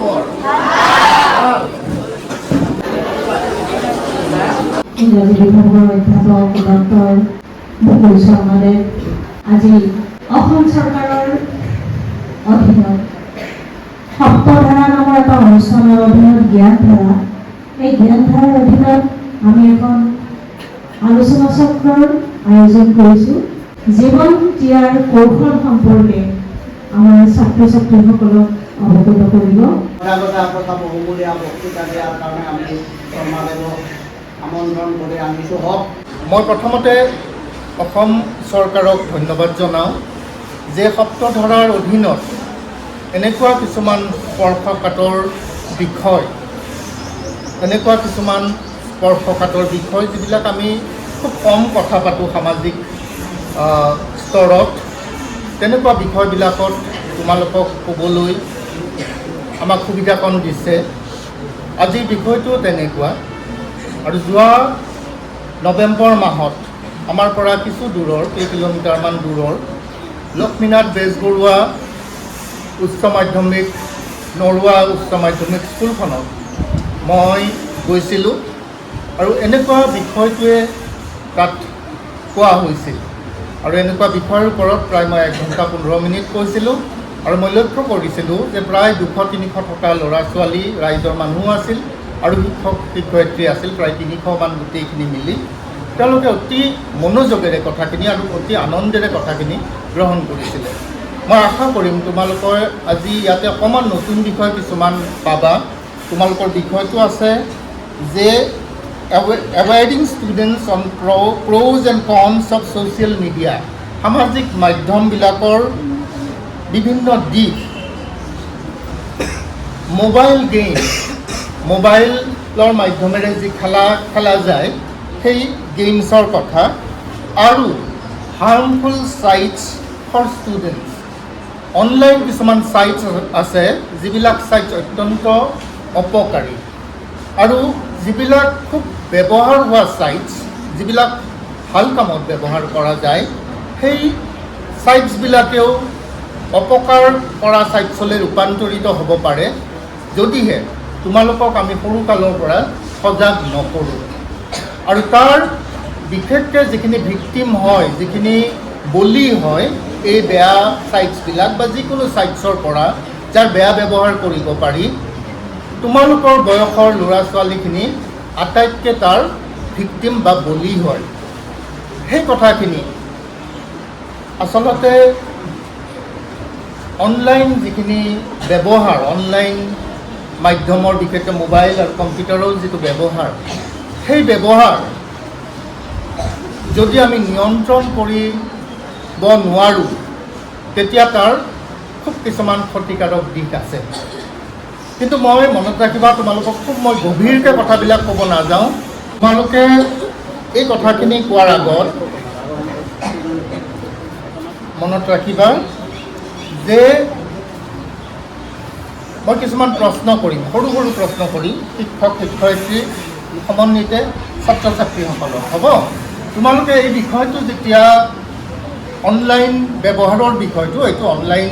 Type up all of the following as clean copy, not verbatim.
খবৰ? ইংৰাজী বিভাগৰ অধ্যাপক ডক্টৰ মুকুল শৰ্মাদেৱ আজি অসম চৰকাৰৰ অধীনত সপ্তধাৰা নামৰ এটা অনুষ্ঠানৰ অধীনত জ্ঞানধাৰা, এই জ্ঞানধাৰাৰ অধীনত আমি এখন আলোচনা চক্ৰৰ আয়োজন কৰিছোঁ। জীৱন জীয়াৰ কৌশল সম্পৰ্কে আমাৰ ছাত্ৰ ছাত্ৰীসকলক অৱগত কৰিব। কথা বহুমূলীয়া বক্তৃতা দিয়াৰ কাৰণে আমি শৰ্মাদেৱক আমন্ত্ৰণ কৰি আনিছোঁ। হওক, মই প্ৰথমতে অসম চৰকাৰক ধন্যবাদ জনাওঁ যে সপ্তধাৰাৰ অধীনত এনেকুৱা কিছুমান স্পৰ্শকাতৰ বিষয়, যিবিলাক আমি খুব কম কথা পাতোঁ সামাজিক স্তৰত, তেনেকুৱা বিষয়বিলাকত তোমালোকক ক'বলৈ আমাক সুবিধাকণ দিছে। আজিৰ বিষয়টো তেনেকুৱা, আৰু যোৱা নৱেম্বৰ মাহত আমাৰ পৰা কিছু দূৰৰ, কেইকিলোমিটাৰমান দূৰৰ লক্ষ্মীনাথ বেজবৰুৱা উচ্চ মাধ্যমিক, নৰোৱা উচ্চ মাধ্যমিক স্কুলখনত মই গৈছিলোঁ, আৰু এনেকুৱা বিষয়টোৱে তাত কোৱা হৈছিল। আৰু এনেকুৱা বিষয়ৰ ওপৰত প্ৰায় মই 1 ঘণ্টা 15 মিনিট কৈছিলোঁ, আৰু মই লক্ষ্য কৰিছিলোঁ যে প্ৰায় 200-300 থকা ল'ৰা ছোৱালী, ৰাইজৰ মানুহ আছিল, আৰু শিক্ষক শিক্ষয়িত্ৰী আছিল প্ৰায় 300 মান, গোটেইখিনি মিলি তেওঁলোকে অতি মনোযোগেৰে কথাখিনি আৰু অতি আনন্দেৰে কথাখিনি গ্ৰহণ কৰিছিলে। মই আশা কৰিম তোমালোকৰ আজি ইয়াতে অকণমান নতুন বিষয় কিছুমান পাবা। তোমালোকৰ বিষয়টো আছে যে এৱাইডিং students on pros and cons of social media, সামাজিক মাধ্যমবিলাকৰ বিভিন্ন দিশ, মোবাইল গেম, মোবাইলৰ মাধ্যমেৰে যি খেলা যায় সেই গেমছৰ কথা, আৰু harmful sites for students. Online কিছুমান ছাইটছ আছে যিবিলাক ছাইটছ অত্যন্ত অপকাৰী, আৰু যিবিলাক খুব ব্যৱহাৰ হোৱা ছাইটছ, যিবিলাক ভাল কামত ব্যৱহাৰ কৰা যায়, সেই ছাইটছবিলাকেও অপকাৰ কৰা ছাইটছলৈ ৰূপান্তৰিত হ'ব পাৰে যদিহে তোমালোকক আমি সৰুকালৰ পৰা সজাগ নকৰোঁ। আৰু তাৰ বিশেষকৈ যিখিনি ভিক্টিম হয়, যিখিনি বলি হয় এই বেয়া ছাইটছবিলাক বা যিকোনো ছাইটছৰ পৰা, যাৰ বেয়া ব্যৱহাৰ কৰিব পাৰি, তোমালোকৰ বয়সৰ ল'ৰা ছোৱালীখিনি আটাইতকৈ তাৰ ভিক্টিম বা বলি হয়। সেই কথাখিনি আচলতে অনলাইন যিখিনি ব্যৱহাৰ, অনলাইন মাধ্যমৰ বিশেষকৈ মোবাইল আৰু কম্পিউটাৰৰ যিটো ব্যৱহাৰ, সেই ব্যৱহাৰ যদি আমি নিয়ন্ত্ৰণ কৰিব নোৱাৰোঁ তেতিয়া তাৰ খুব কিছুমান ক্ষতিকাৰক দিশ আছে। কিন্তু মই মনত ৰাখিবা, তোমালোকক খুব মই গভীৰকৈ কথাবিলাক ক'ব নাযাওঁ। তোমালোকে এই কথাখিনি কোৱাৰ আগত মনত ৰাখিবা যে মই কিছুমান প্ৰশ্ন কৰিম, সৰু সৰু প্ৰশ্ন কৰিম শিক্ষক শিক্ষয়িত্ৰী সমন্বিতে ছাত্ৰ ছাত্ৰীসকলক। হ'ব, তোমালোকে এই বিষয়টো যেতিয়া অনলাইন ব্যৱহাৰৰ বিষয়টো, এইটো অনলাইন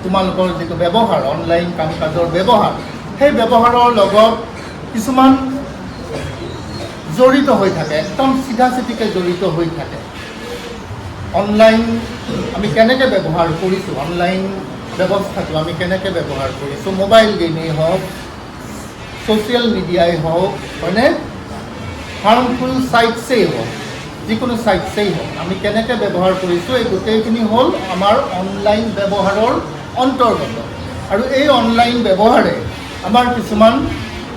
তোমালোকৰ যিটো ব্যৱহাৰ, অনলাইন কাম কাজৰ ব্যৱহাৰ, সেই ব্যৱহাৰৰ লগত কিছুমান জড়িত হৈ থাকে, একদম চিধা চিধিকৈ জড়িত হৈ থাকে। অনলাইন আমি কেনেকৈ ব্যৱহাৰ কৰিছোঁ, অনলাইন ব্যৱস্থাটো আমি কেনেকৈ ব্যৱহাৰ কৰিছোঁ, মোবাইল গেমেই হওক, ছ'চিয়েল মিডিয়াই হওক, হয়নে, হাৰ্মফুল ছাইটছেই হওক, যিকোনো ছাইটছেই হওক, আমি কেনেকৈ ব্যৱহাৰ কৰিছোঁ, এই গোটেইখিনি হ'ল আমাৰ অনলাইন ব্যৱহাৰৰ অন্তৰ্গত। আৰু এই অনলাইন ব্যৱহাৰে আমাৰ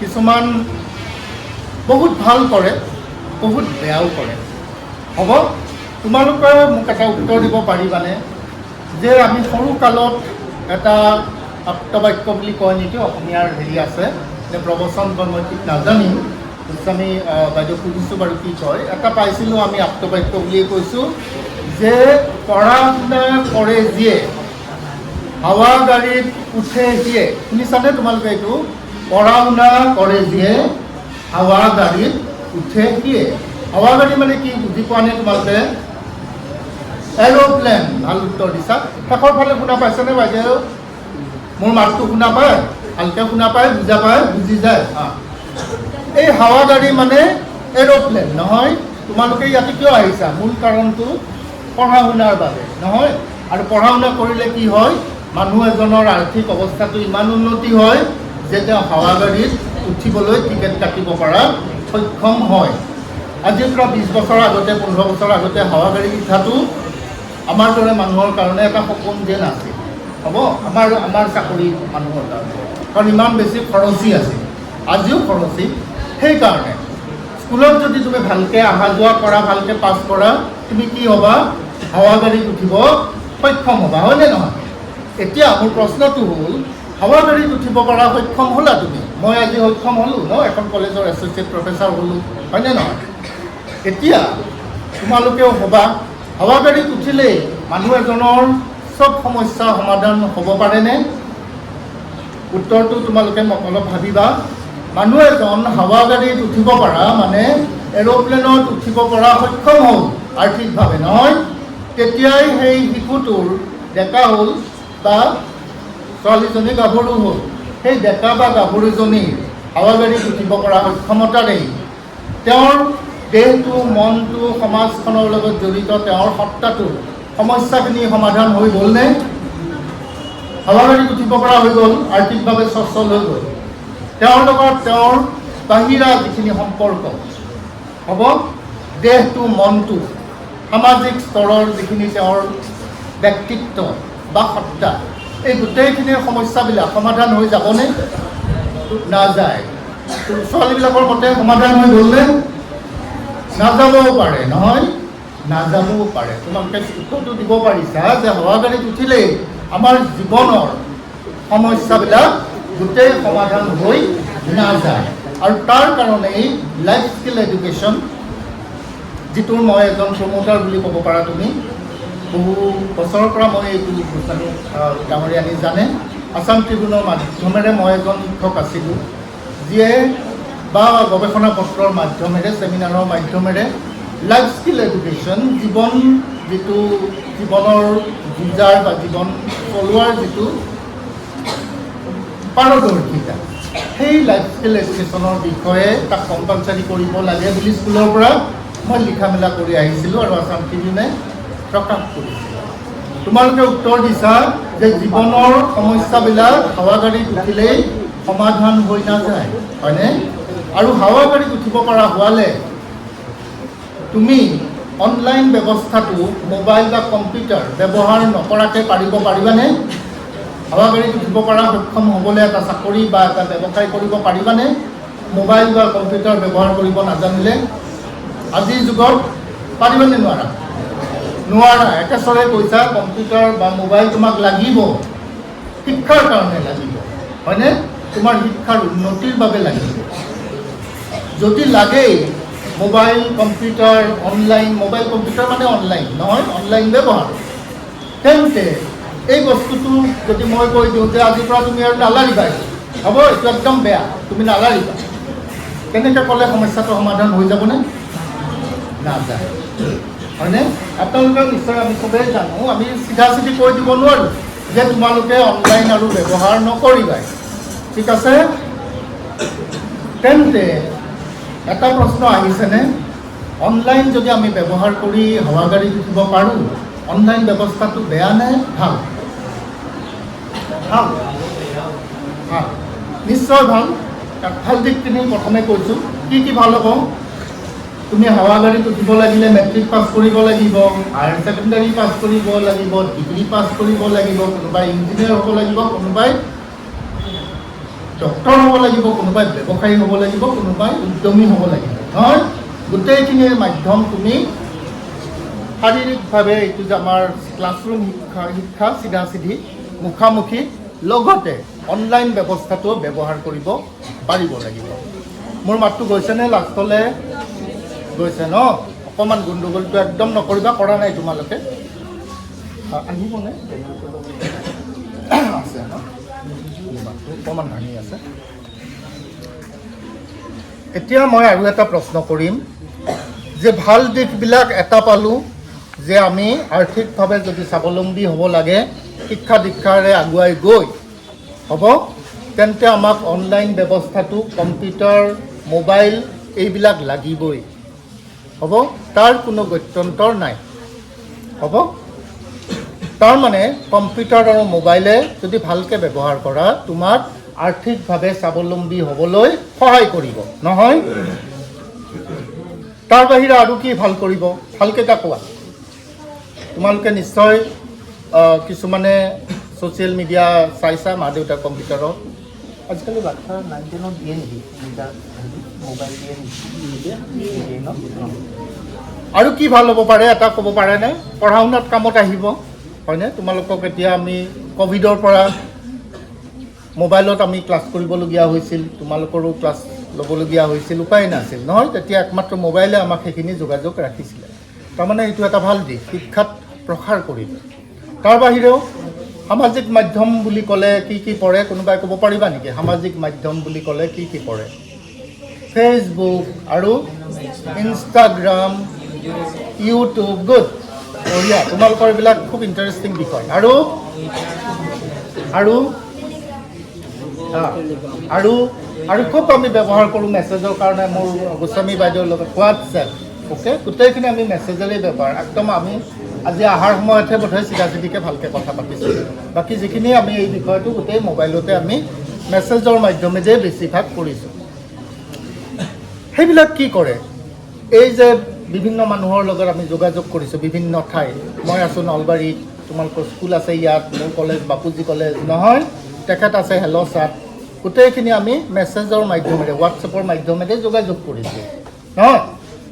কিছুমান বহুত ভাল কৰে, বহুত বেয়াও কৰে। হ'ব, তোমালোকে মোক এটা উত্তৰ দিব পাৰিবানে যে আমি সৰুকালত এটা আপ্তবাক্য বুলি কয় নেকি, অসমীয়াৰ হেৰি আছে যে প্ৰবচন, মই ঠিক নাজানিম, আমি বাইদেউ সুধিছোঁ বাৰু কি কয়, এটা পাইছিলোঁ আমি আপ্তবাক্য বুলিয়ে কৈছোঁ যে পঢ়া শুনা কৰে যিয়ে হাৱা গাড়ীত উঠে সিয়ে। শুনিছানে তোমালোকে এইটো? পঢ়া শুনা কৰে যিয়ে হাৱা গাড়ীত উঠে সিয়ে। হাৱা গাড়ী মানে কি বুজি পোৱা নে তোমালোকে? এৰোপ্লেন। ভাল উত্তৰ দিছা। শেষৰ ফালে শুনা পাইছেনে বাইদেউ? মোৰ মাতটো শুনা পায়? ভালকৈ শুনা পায়, বুজা পায়, বুজি যায়। এই হাৱা গাড়ী মানে এৰ'প্লেন নহয়। তোমালোকে ইয়াতে কিয় আহিছা? মূল কাৰণটো পঢ়া শুনাৰ বাবে নহয়। আৰু পঢ়া শুনা কৰিলে কি হয়, মানুহ এজনৰ আৰ্থিক অৱস্থাটো ইমান উন্নতি হয় যে তেওঁ হাৱা গাড়ীত উঠিবলৈ টিকেট কাটিব পৰা সক্ষম হয়। আজিৰ পৰা 20 বছৰ আগতে, 15 বছৰ আগতে হাৱা গাড়ী উঠাটো আমাৰ দৰে মানুহৰ কাৰণে এটা সপোন যেন আছিল। হ'ব, আমাৰ চাকৰি মানুহৰ কাৰণে, কাৰণ ইমান বেছি খৰচী আছিল, আজিও খৰচী। সেইকাৰণে স্কুলত যদি তুমি ভালকৈ অহা যোৱা কৰা, ভালকৈ পাছ কৰা, তুমি কি হ'বা? হাৱা গাড়ীত উঠিব সক্ষম হ'বা, হয়নে নহয়? এতিয়া মোৰ প্ৰশ্নটো হ'ল, হাৱা গাড়ীত উঠিব পৰা সক্ষম হ'লা তুমি? মই আজি সক্ষম হ'লোঁ ন, এখন কলেজৰ এছ'চিয়েট প্ৰফেচাৰ হ'লোঁ, হয়নে নহয়? এতিয়া তোমালোকেও হ'বা। হাৱা গাড়ীত উঠিলেই মানুহ এজনৰ চব সমস্যা সমাধান হ'ব পাৰেনে? উত্তৰটো তোমালোকে অলপ ভাবিবা। মানুহ এজন হাৱা গাড়ীত উঠিব পৰা মানে এৰ'প্লেনত উঠিব পৰা সক্ষম হ'ল আৰ্থিকভাৱে, নহয়? তেতিয়াই সেই শিশুটোৰ ডেকা হ'ল বা ছোৱালীজনী গাভৰু হ'ল। সেই ডেকা বা গাভৰুজনীৰ হাৱা গাড়ীত উঠিব পৰা সক্ষমতাৰেই তেওঁৰ দেহটো, মনটো, সমাজখনৰ লগত জড়িত তেওঁৰ সত্তাটো, সমস্যাখিনি সমাধান হৈ গ'লনে? হাৱা গাড়ীত উঠিব পৰা হৈ গ'ল, আৰ্থিকভাৱে সচ্ছল হৈ গ'ল। তেওঁৰ লগত তেওঁৰ বাহিৰা যিখিনি সম্পৰ্ক হ'ব, দেহটো, মনটো, সামাজিক স্তৰৰ যিখিনি তেওঁৰ ব্যক্তিত্ব বা সত্তা, এই গোটেইখিনিৰ সমস্যাবিলাক সমাধান হৈ যাবনে? নাযায়। ছোৱালীবিলাকৰ মতে সমাধান হৈ গ'লনে? নাযাবও পাৰে, নহয়? নাযাবও পাৰে। তোমালোকে উত্তৰটো দিব পাৰিছা যে হাৱা গাড়ীত উঠিলেই আমাৰ জীৱনৰ সমস্যাবিলাক গোটেই সমাধান হৈ নাযায়। আৰু তাৰ কাৰণেই লাইফ স্কিল এডুকেশ্যন, যিটোৰ মই এজন প্ৰমোটাৰ বুলি ক'ব পাৰা তুমি, বহু বছৰৰ পৰা মই এইটো ডাঙৰীয়ানী জানে, আছাম ট্ৰিবিউনৰ মাধ্যমেৰে মই এজন শিক্ষক আছিলোঁ, যিয়ে বা গৱেষণা পত্ৰৰ মাধ্যমেৰে, ছেমিনাৰৰ মাধ্যমেৰে লাইফ স্কিল এডুকেশ্যন, জীৱনৰ যুঁজাৰ বা জীৱন চলোৱাৰ যিটো পাৰদৰ্শিতা, সেই লাইফ স্কিল এডুকেশ্যনৰ বিষয়ে তাক কম্পালচাৰী কৰিব লাগে বুলি স্কুলৰ পৰা মই লিখা মেলা কৰি আহিছিলোঁ আৰু আছাম ট্ৰিবিউনে প্ৰকাশ কৰিছিল। তোমালোকে উত্তৰ দিছা যে জীৱনৰ সমস্যাবিলাক হাৱা গাড়ীত উঠিলেই সমাধান হৈ নাযায়, হয়নে? আৰু হাৱা গাড়ীত উঠিব পৰা হোৱালে তুমি অনলাইন ব্যৱস্থাটো, মোবাইল বা কম্পিউটাৰ ব্যৱহাৰ নকৰাকৈ পাৰিবানে? হাৱা গাড়ীত উঠিব পৰা সক্ষম হ'বলৈ এটা চাকৰি বা এটা ব্যৱসায় কৰিব পাৰিবানে মোবাইল বা কম্পিউটাৰ ব্যৱহাৰ কৰিব নাজানিলে? আজিৰ যুগত পাৰিবানে নোৱাৰা? নোৱাৰা। একেচৰে কৈছা, কম্পিউটাৰ বা মোবাইল তোমাক লাগিব, শিক্ষাৰ কাৰণে লাগিব, হয়নে? তোমাৰ শিক্ষাৰ উন্নতিৰ বাবে লাগিব। যদি লাগেই mobile computer, online, mobile computer মানে অনলাইন নহয়, অনলাইন ব্যৱহাৰ, তেন্তে এই বস্তুটো যদি মই কৈ দিওঁ যে আজিৰ পৰা তুমি আৰু নালাৰিবা, হ'ব, এইটো একদম বেয়া, তুমি নালাৰিবা, তেনেকৈ ক'লে সমস্যাটো সমাধান হৈ যাবনে? নাযায়, হয়নে? আপোনালোকে নিশ্চয় আমি চবেই জানো, আমি চিধা চিধি কৈ দিব নোৱাৰোঁ যে তোমালোকে অনলাইন আৰু ব্যৱহাৰ নকৰিবাই, ঠিক আছে? তেন্তে এটা প্ৰশ্ন আহিছেনে, অনলাইন যদি আমি ব্যৱহাৰ কৰি হাৱা গাড়ীত উঠিব পাৰোঁ, অনলাইন ব্যৱস্থাটো বেয়া নে ভাল? ভাল, ভাল, নিশ্চয় ভাল। ভাল দিশখিনি প্ৰথমে কৈছোঁ। কি ভাল হ'ব? তুমি হাৱা গাড়ীত উঠিব লাগিলে মেট্ৰিক পাছ কৰিব লাগিব, হায়াৰ ছেকেণ্ডাৰী পাছ কৰিব লাগিব, ডিগ্ৰী পাছ কৰিব লাগিব, কোনোবাই ইঞ্জিনিয়াৰ হ'ব লাগিব, কোনোবাই ডক্টৰ হ'ব লাগিব, কোনোবাই ব্যৱসায়ী হ'ব লাগিব, কোনোবাই উদ্যমী হ'ব লাগিব, নহয়? গোটেইখিনিৰ মাধ্যম তুমি শাৰীৰিকভাৱে, এইটো যে আমাৰ ক্লাছৰুম শিক্ষা চিধা চিধি মুখামুখি, লগতে অনলাইন ব্যৱস্থাটো ব্যৱহাৰ কৰিব পাৰিব লাগিব। মোৰ মাতটো গৈছেনে? লাষ্টলৈ গৈছে ন? অকণমান গণ্ডগোলটো একদম নকৰিবা, কৰা নাই তোমালোকে? আহিবনে? আছে ন? অকণমান ভাঙি আছে। এতিয়া মই আৰু এটা প্ৰশ্ন কৰিম যে ভাল দিশবিলাক এটা পালোঁ যে আমি আৰ্থিকভাৱে যদি স্বাৱলম্বী হ'ব লাগে, শিক্ষা দীক্ষাৰে আগুৱাই গৈ হ'ব, তেন্তে আমাক অনলাইন ব্যৱস্থাটো কম্পিউটাৰ মোবাইল এইবিলাক লাগিবই হ'ব তাৰ কোনো গত্যন্তৰ নাই হ'ব তাৰ মানে কম্পিউটাৰ আৰু মোবাইলে যদি ভালকৈ ব্যৱহাৰ কৰা তোমাক আৰ্থিকভাৱে স্বাৱলম্বী হ'বলৈ সহায় কৰিব নহয় তাৰ বাহিৰে আৰু কি ভাল কৰিব ভালকৈ এটা কোৱা তোমালোকে নিশ্চয় কিছুমানে ছ'চিয়েল মিডিয়া চাইছা মা দেউতাৰ কম্পিউটাৰত আজিকালি বাচ্ছা 9-10 দিয়ে নেকি মোবাইল দিয়ে আৰু কি ভাল হ'ব পাৰে এটা ক'ব পাৰেনে পঢ়া শুনাত কামত আহিব হয়নে তোমালোকক এতিয়া আমি ক'ভিডৰ পৰা মোবাইলত আমি ক্লাছ কৰিবলগীয়া হৈছিল তোমালোকৰো ক্লাছ ল'বলগীয়া হৈছিল উপায় নাছিল নহয় তেতিয়া একমাত্ৰ মোবাইলে আমাক সেইখিনি যোগাযোগ ৰাখিছিলে তাৰমানে এইটো এটা ভাল দিশ শিক্ষাত প্ৰসাৰ কৰিলে তাৰ বাহিৰেও সামাজিক মাধ্যম বুলি ক'লে কি পৰে কোনোবাই ক'ব পাৰিবা নেকি সামাজিক মাধ্যম বুলি ক'লে কি পৰে ফেচবুক আৰু ইনষ্টাগ্ৰাম ইউটিউব গুড বঢ়িয়া তোমালোকৰ এইবিলাক খুব ইণ্টাৰেষ্টিং বিষয় আৰু খুব আমি ব্যৱহাৰ কৰোঁ মেছেজৰ কাৰণে মোৰ গোস্বামী বাইদেউৰ লগত হোৱাটছএপ অ'কে গোটেইখিনি আমি মেছেজেৰেই ব্যৱহাৰ একদম আমি আজি অহাৰ সময়তহে বোধহয় চিধাচিধিকৈ ভালকৈ কথা পাতিছোঁ বাকী যিখিনি আমি এই বিষয়টো গোটেই মোবাইলতে আমি মেছেজৰ মাধ্যমেৰে বেছিভাগ কৰিছোঁ সেইবিলাক কি কৰে এই যে বিভিন্ন মানুহৰ লগত আমি যোগাযোগ কৰিছোঁ বিভিন্ন ঠাইত মই আছোঁ নলবাৰীত তোমালোকৰ স্কুল আছে ইয়াত মোৰ কলেজ বাপুজী কলেজ নহয় তেখেত আছে হেল্ল' ছাৰ গোটেইখিনি আমি মেছেজৰ মাধ্যমেৰে হোৱাটছএপৰ মাধ্যমেৰে যোগাযোগ কৰিছোঁ নহয়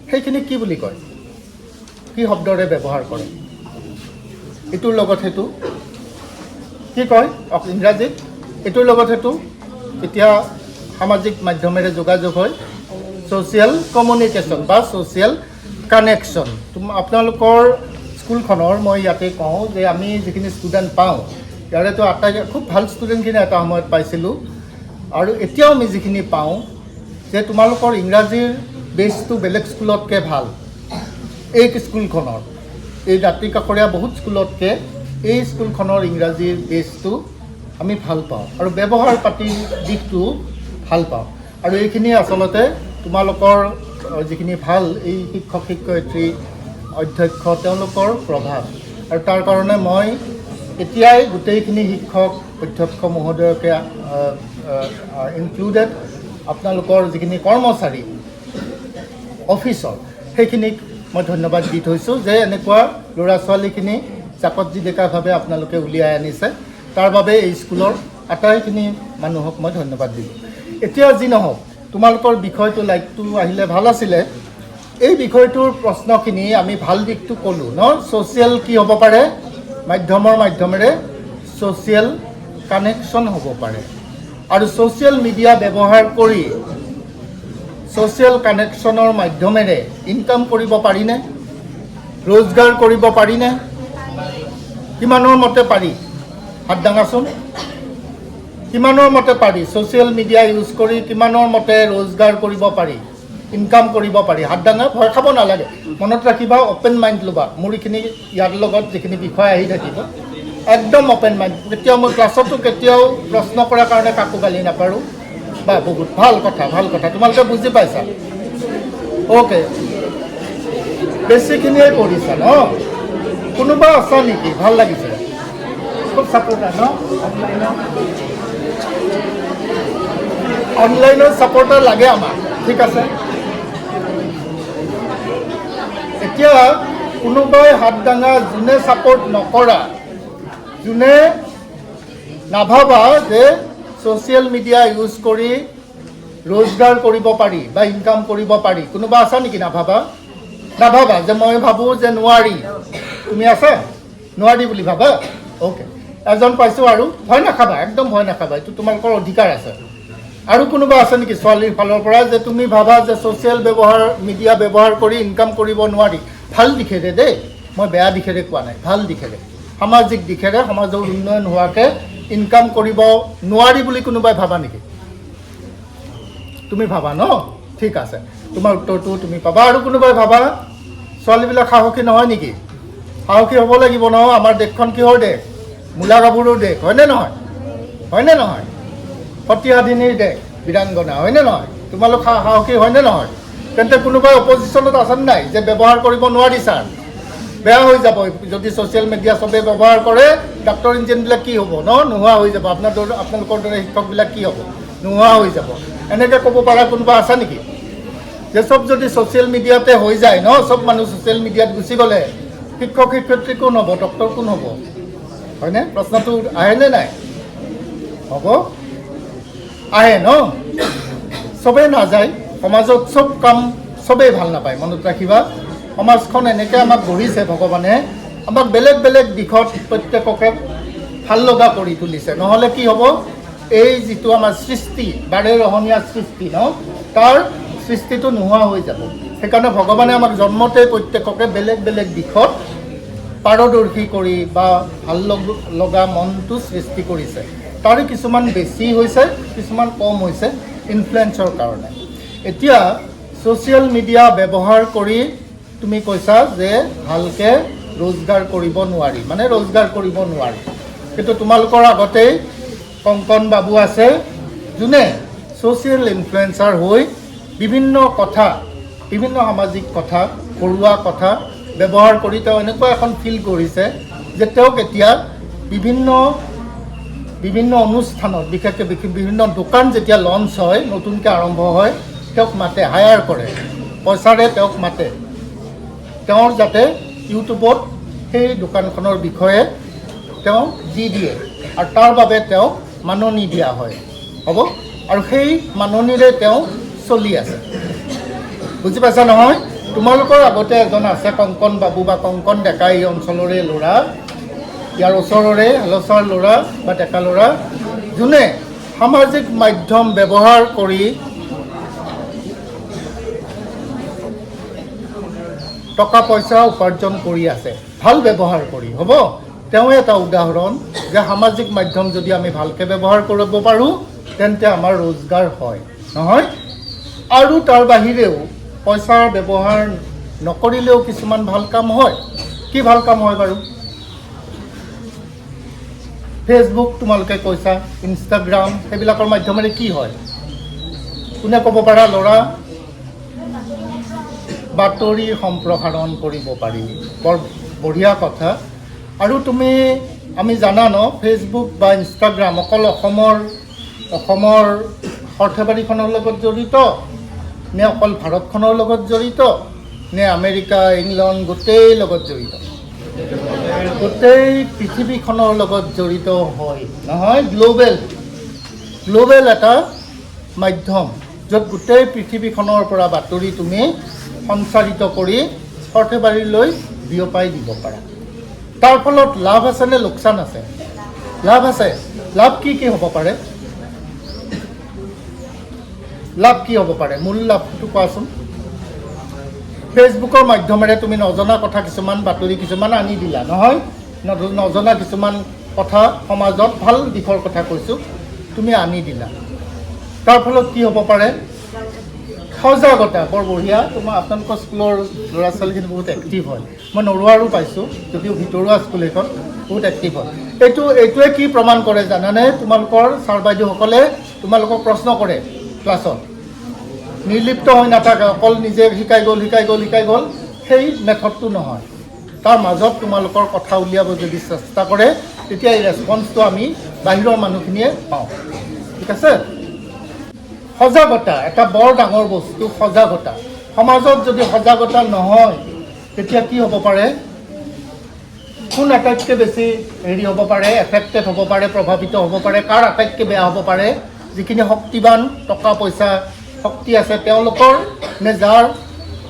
সেইখিনি কি বুলি কয় কি শব্দৰে ব্যৱহাৰ কৰে এইটোৰ লগত সেইটো কি কয় ইংৰাজীত এইটোৰ লগত সেইটো এতিয়া সামাজিক মাধ্যমেৰে যোগাযোগ হয় ছ'চিয়েল কমিউনিকেশ্যন বা ছ'চিয়েল কানেকশ্যন আপোনালোকৰ স্কুলখনৰ মই ইয়াতে কওঁ যে আমি যিখিনি ষ্টুডেণ্ট পাওঁ ইয়াৰেতো আটাইকে খুব ভাল ষ্টুডেণ্টখিনি এটা সময়ত পাইছিলোঁ আৰু এতিয়াও আমি যিখিনি পাওঁ যে তোমালোকৰ ইংৰাজীৰ বেছটো বেলেগ স্কুলতকৈ ভাল এই স্কুলখনৰ এই দাঁতি কাষৰীয়া বহুত স্কুলতকৈ এই স্কুলখনৰ ইংৰাজীৰ বেছটো আমি ভাল পাওঁ আৰু ব্যৱহাৰ পাতিৰ দিশটো ভাল পাওঁ আৰু এইখিনি আচলতে তোমালোকৰ যিখিনি ভাল এই শিক্ষক শিক্ষয়িত্ৰী অধ্যক্ষ তেওঁলোকৰ প্ৰভাৱ আৰু তাৰ কাৰণে মই এতিয়াই গোটেইখিনি শিক্ষক অধ্যক্ষ মহোদয়কে ইনক্লুডেড আপোনালোকৰ যিখিনি কৰ্মচাৰী অফিচৰ সেইখিনিক মই ধন্যবাদ দি থৈছোঁ যে এনেকুৱা ল'ৰা ছোৱালীখিনি জাকত জিলিকাভাৱে আপোনালোকে উলিয়াই আনিছে তাৰ বাবে এই স্কুলৰ আটাইখিনি মানুহক মই ধন্যবাদ দিলোঁ এতিয়া যি নহওক তোমালোকৰ বিষয়টো লাইকটো আহিলে ভাল আছিলে এই বিষয়টোৰ প্ৰশ্নখিনি আমি ভাল দিশটো ক'লোঁ ন ছ'চিয়েল কি হ'ব পাৰে মাধ্যমৰ মাধ্যমেৰে ছ'চিয়েল কানেকশ্যন হ'ব পাৰে আৰু ছ'চিয়েল মিডিয়া ব্যৱহাৰ কৰি ছ'চিয়েল কানেকশ্যনৰ মাধ্যমেৰে ইনকাম কৰিব পাৰিনে ৰোজগাৰ কৰিব পাৰিনে কিমানৰ মতে পাৰি হাত দাঙাচোন কিমানৰ মতে পাৰি ছ'চিয়েল মিডিয়া ইউজ কৰি কিমানৰ মতে ৰোজগাৰ কৰিব পাৰি ইনকাম কৰিব পাৰি হাত দাঙা ভয় খাব নালাগে মনত ৰাখিবা অ'পেন মাইণ্ড ল'বা মোৰ এইখিনি ইয়াৰ লগত যিখিনি বিষয় আহি থাকিব একদম অ'পেন মাইণ্ড কেতিয়াও মই ক্লাছতো কেতিয়াও প্ৰশ্ন কৰাৰ কাৰণে কাকো গালি নাপাৰোঁ বা বহুত ভাল কথা তোমালোকে বুজি পাইছা অ'কে বেছিখিনিয়ে কৰিছা ন কোনোবা আছা নেকি ভাল লাগিছে খুব ছাপোৰ্টাৰ ন অনলাইনৰ ছাপোৰ্টাৰ লাগে আমাক ঠিক আছে এতিয়া কোনোবাই হাত দাঙা যোনে ছাপোৰ্ট নকৰা যোনে নাভাবা যে ছ'চিয়েল মিডিয়া ইউজ কৰি ৰোজগাৰ কৰিব পাৰি বা ইনকাম কৰিব পাৰি কোনোবা আছা নেকি নাভাবা যে মই ভাবোঁ যে নোৱাৰি তুমি আছা নোৱাৰি বুলি ভাবা অ'কে এজন পাইছোঁ আৰু ভয় নাখাবা একদম ভয় নাখাবা এইটো তোমালোকৰ অধিকাৰ আছে আৰু কোনোবা আছে নেকি ছোৱালীৰ ফালৰ পৰা যে তুমি ভাবা যে ছ'চিয়েল মিডিয়া ব্যৱহাৰ কৰি ইনকাম কৰিব নোৱাৰি ভাল দিশেৰে দেই মই বেয়া দিশেৰে কোৱা নাই ভাল দিশেৰে সামাজিক দিশেৰে সমাজৰ উন্নয়ন হোৱাকৈ ইনকাম কৰিব নোৱাৰি বুলি কোনোবাই ভাবা নেকি তুমি ভাবা ন ঠিক আছে তোমাৰ উত্তৰটো তুমি পাবা আৰু কোনোবাই ভাবা ছোৱালীবিলাক সাহসী নহয় নেকি সাহসী হ'ব লাগিব নহয় আমাৰ দেশখন কিহৰ দেশ মূলা গাভৰুৰ দেশ হয়নে নহয় সতীয়াধিনীৰ দেশ বীৰাংগনা হয়নে নহয়? তোমালোক সাহসী হয়নে নহয়? তেন্তে কোনোবাই অপজিশ্যনত আছেনে নাই যে ব্যৱহাৰ কৰিব নোৱাৰি ছাৰ, বেয়া হৈ যাব যদি ছ'চিয়েল মিডিয়া চবেই ব্যৱহাৰ কৰে, ডাক্তৰ ইঞ্জিনিয়াৰবিলাক কি হ'ব নোহোৱা হৈ যাব, আপোনালোকৰ দৰে শিক্ষকবিলাক কি হ'ব, নোহোৱা হৈ যাব। এনেকৈ ক'ব পৰা কোনোবা আছে নেকি? যে চব যদি ছ'চিয়েল মিডিয়াতে হৈ যায় চব মানুহ ছ'চিয়েল মিডিয়াত গুচি গ'লে শিক্ষক শিক্ষয়িত্ৰী কোন হ'ব, ডক্তৰ কোন হ'ব? হয়নে? প্ৰশ্নটো আহেনে নাই? হ'ব, আহে চবেই নাযায়। সমাজত চব কাম চবেই ভাল নাপায়, মনত ৰাখিবা। সমাজখন এনেকৈ আমাক গঢ়িছে ভগৱানে, আমাক বেলেগ বেলেগ দিশত প্ৰত্যেককে ভাল লগা কৰি তুলিছে। নহ'লে কি হ'ব, এই যিটো আমাৰ সৃষ্টি, বাৰেৰহণীয়া সৃষ্টি তাৰ সৃষ্টিটো নোহোৱা হৈ যাব। সেইকাৰণে ভগৱানে আমাক জন্মতে প্ৰত্যেককে বেলেগ বেলেগ দিশত পাৰদৰ্শী কৰি বা ভাল লগা মনটো সৃষ্টি কৰিছে। তাৰে কিছুমান বেছি হৈছে, কিছুমান কম হৈছে ইনফ্লুৱেঞ্চৰ কাৰণে। এতিয়া ছ'চিয়েল মিডিয়া ব্যৱহাৰ কৰি তুমি কৈছা যে ভালকৈ ৰোজগাৰ কৰিব নোৱাৰি, মানে ৰোজগাৰ কৰিব নোৱাৰি। কিন্তু তোমালোকৰ আগতেই কংকন বাবু আছে, যোনে ছ'চিয়েল ইনফ্লুৱেঞ্চাৰ হৈ বিভিন্ন কথা, বিভিন্ন সামাজিক কথা, ঘৰুৱা কথা ব্যৱহাৰ কৰি তেওঁ এনেকুৱা এখন ফিল কৰিছে যে তেওঁক এতিয়া বিভিন্ন অনুষ্ঠানত, বিশেষকৈ বিভিন্ন দোকান যেতিয়া লঞ্চ হয়, নতুনকৈ আৰম্ভ হয়, তেওঁক মাতে, হায়াৰ কৰে, পইচাৰে তেওঁক মাতে, তেওঁৰ যাতে ইউটিউবত সেই দোকানখনৰ বিষয়ে তেওঁ দি দিয়ে আৰু তাৰ বাবে তেওঁক মাননি দিয়া হয়, হ'ব? আৰু সেই মাননিৰে তেওঁ চলি আছে, বুজি পাইছা নহয়? তোমালোকৰ আগতে এজন আছে কংকন বাবু বা কংকন ডেকা, এই অঞ্চলৰে ল'ৰা, ইয়াৰ ওচৰৰে হালচাৰ ল'ৰা বা ডেকা ল'ৰা, যোনে সামাজিক মাধ্যম ব্যৱহাৰ কৰি টকা পইচা উপাৰ্জন কৰি আছে, ভাল ব্যৱহাৰ কৰি, হ'ব? তেওঁ এটা উদাহৰণ যে সামাজিক মাধ্যম যদি আমি ভালকৈ ব্যৱহাৰ কৰিব পাৰোঁ তেন্তে আমাৰ ৰোজগাৰ হয়, নহয়? আৰু তাৰ বাহিৰেও পইচাৰ ব্যৱহাৰ নকৰিলেও কিছুমান ভাল কাম হয়। কি ভাল কাম হয় বাৰু? ফেচবুক তোমালোকে কৈছা, ইনষ্টাগ্ৰাম, সেইবিলাকৰ মাধ্যমেৰে কি হয় কোনে ক'ব পাৰা? ল'ৰা, বাতৰি সম্প্ৰসাৰণ কৰিব পাৰি, বৰ বঢ়িয়া কথা। আৰু আমি জানা ফেচবুক বা ইনষ্টাগ্ৰাম অকল অসমৰ সৰ্থেবাৰীখনৰ লগত জড়িত নে অকল ভাৰতখনৰ লগত জড়িত নে আমেৰিকা, ইংলেণ্ড গোটেই লগত জড়িত? গোটেই পৃথিৱীখনৰ লগত জড়িত হয়, নহয়? গ্ল'বেল এটা মাধ্যম, য'ত গোটেই পৃথিৱীখনৰ পৰা বাতৰি তুমি সঞ্চাৰিত কৰি সৰ্থেবাৰীলৈ বিয়পাই দিব পাৰা। তাৰ ফলত লাভ আছে নে লোকচান আছে? লাভ আছে। লাভ কি হ'ব পাৰে? লাভ কি হ'ব পাৰে? মূল লাভটো কোৱাচোন। ফেচবুকৰ মাধ্যমেৰে তুমি নজনা কথা কিছুমান, বাতৰি কিছুমান আনি দিলা, নহয়? নজনা কিছুমান কথা সমাজত, ভাল দিশৰ কথা কৈছোঁ, তুমি আনি দিলা। তাৰ ফলত কি হ'ব পাৰে? সজাগতা, বৰ বঢ়িয়া। আপোনালোকৰ স্কুলৰ ল'ৰা ছোৱালীখিনি বহুত এক্টিভ হয়, মই নৰুৱাৰো পাইছোঁ, যদিও ভিতৰুৱা স্কুল এখন, বহুত এক্টিভ হয়। এইটোৱে কি প্ৰমাণ কৰে জানানে? তোমালোকৰ ছাৰ বাইদেউসকলে তোমালোকক প্ৰশ্ন কৰে ক্লাছত, নিৰ্লিপ্ত হৈ নাথাকে, অকল নিজে শিকাই গ'ল, সেই মেথডটো নহয়। তাৰ মাজত তোমালোকৰ কথা উলিয়াব যদি চেষ্টা কৰে, তেতিয়া এই ৰেছপন্সটো আমি বাহিৰৰ মানুহখিনিয়ে পাওঁ, ঠিক আছে? সজাগতা এটা বৰ ডাঙৰ বস্তু, সজাগতা। সমাজত যদি সজাগতা নহয় তেতিয়া কি হ'ব পাৰে? কোন আটাইতকৈ বেছি হ'ব পাৰে, এফেক্টেড হ'ব পাৰে, প্ৰভাৱিত হ'ব পাৰে? কাৰ আটাইতকৈ বেয়া হ'ব পাৰে? যিখিনি শক্তিবান, টকা পইচা শক্তি আছে তেওঁলোকৰ, নে যাৰ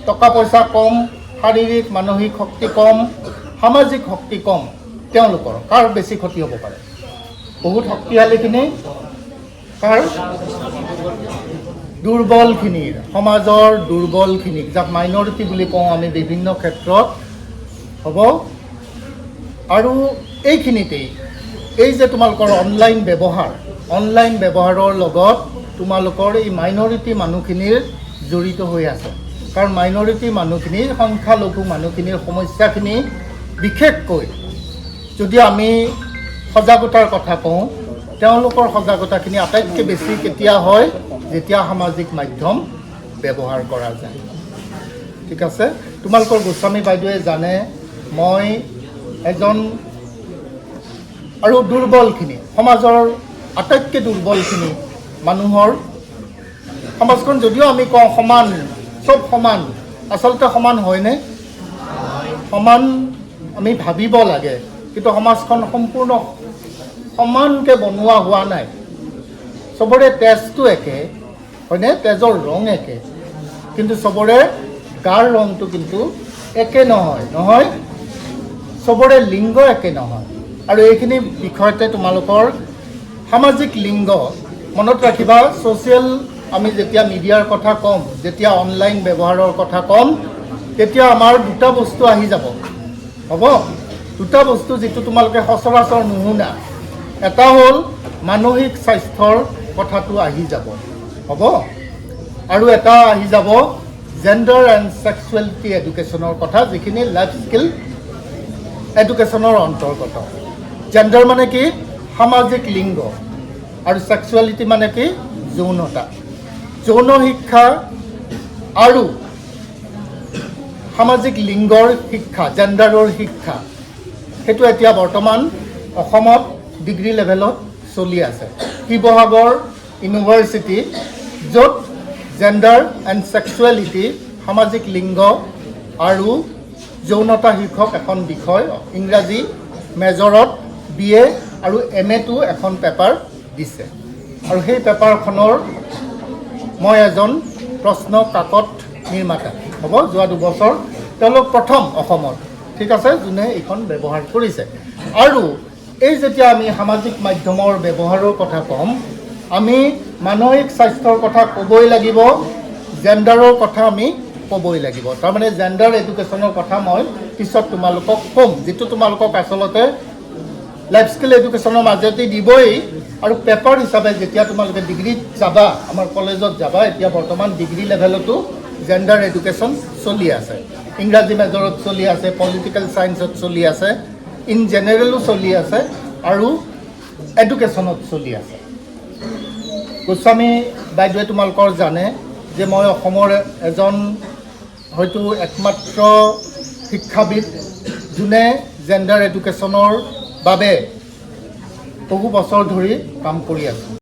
টকা পইচা কম, শাৰীৰিক মানসিক শক্তি কম, সামাজিক শক্তি কম, তেওঁলোকৰ? কাৰ বেছি ক্ষতি হ'ব পাৰে? বহুত শক্তিশালীখিনি, কাৰ? দুৰ্বলখিনিৰ, সমাজৰ দুৰ্বলখিনিক, যাক মাইনৰিটি বুলি কওঁ আমি বিভিন্ন ক্ষেত্ৰত, হ'ব? আৰু এইখিনিতেই এই যে তোমালোকৰ অনলাইন ব্যৱহাৰৰ লগত তোমালোকৰ এই মাইনৰিটি মানুহখিনিৰ জড়িত হৈ আছে। কাৰণ মাইনৰিটি মানুহখিনিৰ, সংখ্যালঘু মানুহখিনিৰ সমস্যাখিনি বিশেষকৈ যদি আমি সজাগতাৰ কথা কওঁ, তেওঁলোকৰ সজাগতাখিনি আটাইতকৈ বেছি কেতিয়া হয়, যেতিয়া সামাজিক মাধ্যম ব্যৱহাৰ কৰা যায়। ঠিক আছে, তোমালোকৰ গোস্বামী বাইদেৱে জানে মই এজন আৰু দুৰ্বলখিনি সমাজৰ আটাইতকৈ দুৰ্বলখিনি মানুহৰ সমাজখন যদিও আমি কওঁ সমান, চব সমান, আচলতে সমান হয়নে? সমান আমি ভাবিব লাগে, কিন্তু সমাজখন সম্পূৰ্ণ সমানকৈ বনোৱা হোৱা নাই। চবৰে তেজটো একে হয়নে, তেজৰ ৰং একে, কিন্তু চবৰে গাৰ ৰংটো কিন্তু একে নহয়, চবৰে লিংগ একে নহয়। আৰু এইখিনি বিষয়তে তোমালোকৰ সামাজিক লিংগ মনত ৰাখিবা। ছ'চিয়েল আমি যেতিয়া মিডিয়াৰ কথা ক'ম, যেতিয়া অনলাইন ব্যৱহাৰৰ কথা ক'ম, তেতিয়া আমাৰ দুটা বস্তু আহি যাব, হ'ব? দুটা বস্তু যিটো তোমালোকে সচৰাচৰ নুশুনা। এটা হ'ল মানসিক স্বাস্থ্যৰ কথাটো আহি যাব, হ'ব? আৰু এটা আহি যাব জেণ্ডাৰ এণ্ড ছেক্সুৱেলিটি এডুকেশ্যনৰ কথা, যিখিনি লাইফ স্কিল এডুকেশ্যনৰ অন্তৰ্গত। জেণ্ডাৰ মানে কি? সামাজিক লিংগ, আৰু ছেক্সুৱেলিটি মানে কি? যৌনতা। যৌন শিক্ষা আৰু সামাজিক লিংগৰ শিক্ষা, জেণ্ডাৰৰ শিক্ষা, সেইটো এতিয়া বৰ্তমান অসমত ডিগ্ৰী লেভেলত চলি আছে। শিৱসাগৰ ইউনিভাৰ্চিটি, য'ত জেণ্ডাৰ এণ্ড ছেক্সুৱেলিটি, সামাজিক লিংগ আৰু যৌনতা শীৰ্ষক এখন বিষয়, ইংৰাজী মেজৰত BA আৰু MA-টো এখন পেপাৰ দিছে। আৰু সেই পেপাৰখনৰ মই এজন প্ৰশ্ন কাকত নিৰ্মাতা, হ'ব? যোৱা 2 বছৰ তেওঁলোক প্ৰথম অসমত, ঠিক আছে, যোনে এইখন ব্যৱহাৰ কৰিছে। আৰু এই যেতিয়া আমি সামাজিক মাধ্যমৰ ব্যৱহাৰৰ কথা ক'ম, আমি মানসিক স্বাস্থ্যৰ কথা ক'বই লাগিব, জেণ্ডাৰৰ কথা আমি ক'বই লাগিব। তাৰমানে জেণ্ডাৰ এডুকেশ্যনৰ কথা মই পিছত তোমালোকক ক'ম, যিটো তোমালোকক আচলতে লাইফ স্কিল এডুকেশ্যনৰ মাজেদি দিবই। আৰু পেপাৰ হিচাপে যেতিয়া তোমালোকে ডিগ্ৰীত যাবা, আমাৰ কলেজত যাবা, এতিয়া বৰ্তমান ডিগ্ৰী লেভেলতো জেণ্ডাৰ এডুকেশ্যন চলি আছে। ইংৰাজী মেজৰত চলি আছে, পলিটিকেল ছায়েন্সত চলি আছে, ইন জেনেৰেলো চলি আছে, আৰু এডুকেশ্যনত চলি আছে। গোস্বামী বাইদেৱে তোমালোকৰ জানে যে মই অসমৰ এজন হয়তো একমাত্ৰ শিক্ষাবিদ যোনে জেণ্ডাৰ এডুকেশ্যনৰ বাবে বহু বছৰ ধৰি কাম কৰি আছে।